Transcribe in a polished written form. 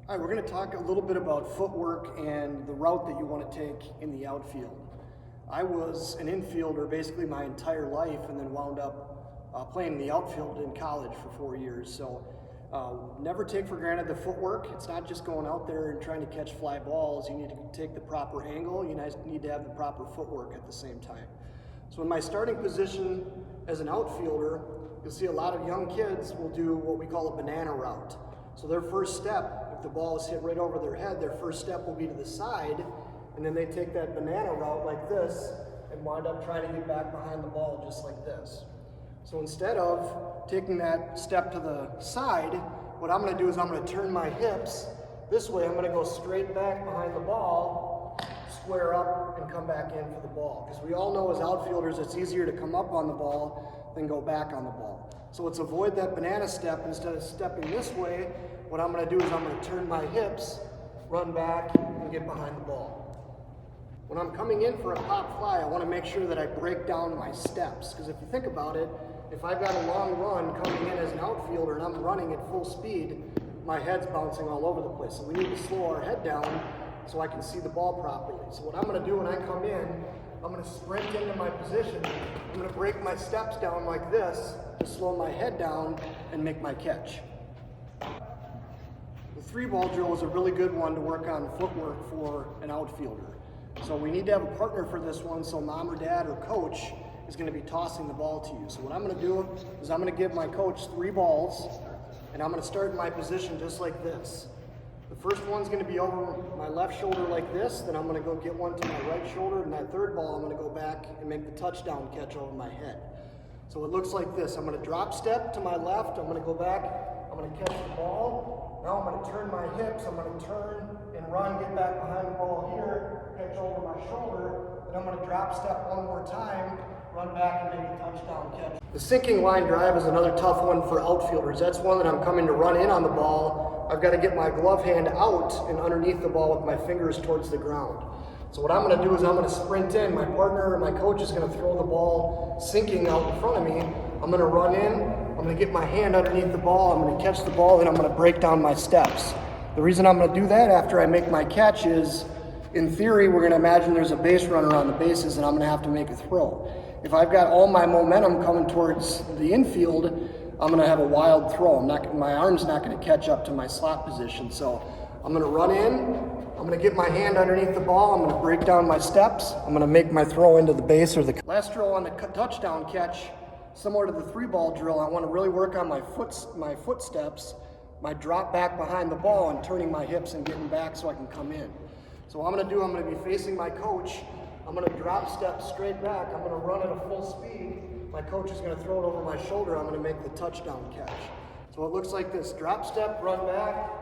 All right, we're going to talk a little bit about footwork and the route that you want to take in the outfield. I was an infielder basically my entire life and then wound up playing in the outfield in college for 4 years. So never take for granted the footwork. It's not just going out there and trying to catch fly balls. You need to take the proper angle. You need to have the proper footwork at the same time. So in my starting position as an outfielder, you'll see a lot of young kids will do what we call a banana route. So their first step, if the ball is hit right over their head, their first step will be to the side, and then they take that banana route like this and wind up trying to get back behind the ball just like this. So instead of taking that step to the side, what I'm going to do is I'm going to turn my hips this way. I'm going to go straight back behind the ball, square up, and come back in for the ball. Because we all know as outfielders it's easier to come up on the ball than go back on the ball. So let's avoid that banana step. Instead of stepping this way, what I'm going to do is I'm going to turn my hips, run back, and get behind the ball. When I'm coming in for a pop fly, I want to make sure that I break down my steps. Because if you think about it, if I've got a long run coming in as an outfielder and I'm running at full speed, my head's bouncing all over the place. So we need to slow our head down so I can see the ball properly. So what I'm going to do when I come in, I'm going to sprint into my position. I'm going to break my steps down like this to slow my head down and make my catch. The 3-ball drill is a really good one to work on footwork for an outfielder. So we need to have a partner for this one, so mom or dad or coach is going to be tossing the ball to you. So what I'm going to do is I'm going to give my coach 3 balls, and I'm going to start in my position just like this. The first one's going to be over my left shoulder like this, then I'm going to go get one to my right shoulder, and that third ball I'm going to go back and make the touchdown catch over my head. So it looks like this. I'm going to drop step to my left, I'm going to go back, I'm going to catch the ball. Now I'm going to turn my hips, I'm going to turn and run, get back behind the ball here, catch over my shoulder, then I'm going to drop step one more time, run back and make a touchdown catch. The sinking line drive is another tough one for outfielders. That's one that I'm coming to run in on the ball. I've got to get my glove hand out and underneath the ball with my fingers towards the ground. So what I'm going to do is I'm going to sprint in. My partner and my coach is going to throw the ball sinking out in front of me. I'm going to run in. I'm going to get my hand underneath the ball. I'm going to catch the ball, and I'm going to break down my steps. The reason I'm going to do that after I make my catch is, in theory, we're going to imagine there's a base runner on the bases, and I'm going to have to make a throw. If I've got all my momentum coming towards the infield, I'm going to have a wild throw. My arm's not going to catch up to my slot position. So I'm going to run in. I'm going to get my hand underneath the ball. I'm going to break down my steps. I'm going to make my throw into the base or the last drill on the touchdown catch. Similar to the 3-ball drill, I want to really work on my footsteps, my drop back behind the ball and turning my hips and getting back so I can come in. So what I'm going to do, I'm going to be facing my coach. I'm going to drop step straight back. I'm going to run at a full speed. My coach is going to throw it over my shoulder. I'm going to make the touchdown catch. So it looks like this: drop step, run back,